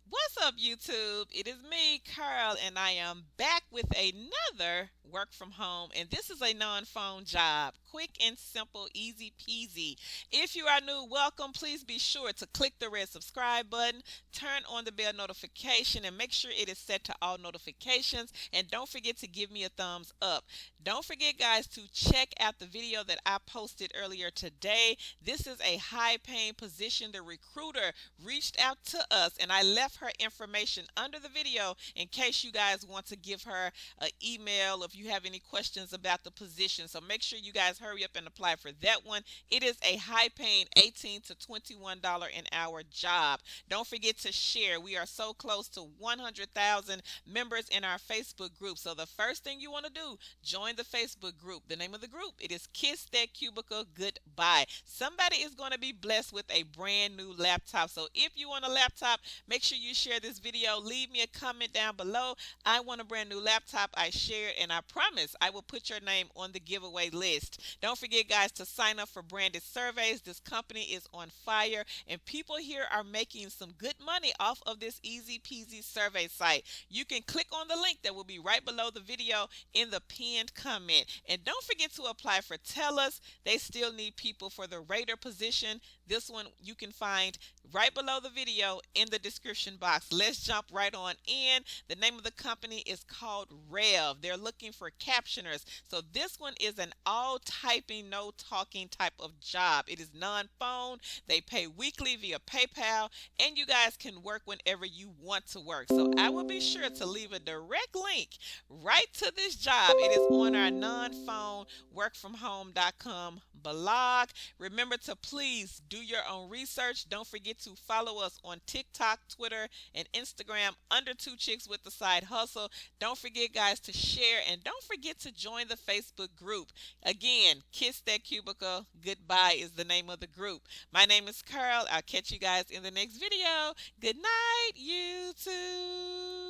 What's up, YouTube? It is me, Carl, and I am back with another work from home. And this is a non phone job. Quick and simple, easy peasy. If you are new, welcome. Please be sure to click the red subscribe button, turn on the bell notification, and make sure it is set to all notifications. And don't forget to give me a thumbs up. Don't forget, guys, to check out the video that I posted earlier today. This is a high paying position. The recruiter reached out to us, and I left her information under the video in case you guys want to give her an email if you have any questions about the position. So make sure you guys hurry up and apply for that one. It is a high paying $18 to $21 an hour job. Don't forget to share. We are so close to 100,000 members in our Facebook group. So the first thing you want to do, join the Facebook group. The name of the group, it is Kiss That Cubicle Goodbye. Somebody is going to be blessed with a brand new laptop. So if you want a laptop, make sure you share this video. Leave me a comment down below. I want a brand new laptop. I shared, and I promise I will put your name on the giveaway list. Don't forget, guys, to sign up for branded surveys. This company is on fire, and people here are making some good money off of this easy peasy survey site. You can click on the link that will be right below the video in the pinned comment. And don't forget to apply for TELUS. They still need people for the rater position. This one you can find right below the video in the description box. Let's jump right on in. The name of the company is called Rev. They're looking for captioners. So this one is an all typing, no talking type of job. It is non-phone. They pay weekly via PayPal, and you guys can work whenever you want to work. So I will be sure to leave a direct link right to this job. It is on our non-phone workfromhome.com blog. Remember to please do your own research. Don't forget to follow us on TikTok, Twitter, and Instagram under Two Chicks with the Side Hustle. Don't forget, guys, to share, and don't forget to join the Facebook group. Again, Kiss That Cubicle Goodbye is the name of the group. My name is Carl. I'll catch you guys in the next video. Good night, YouTube.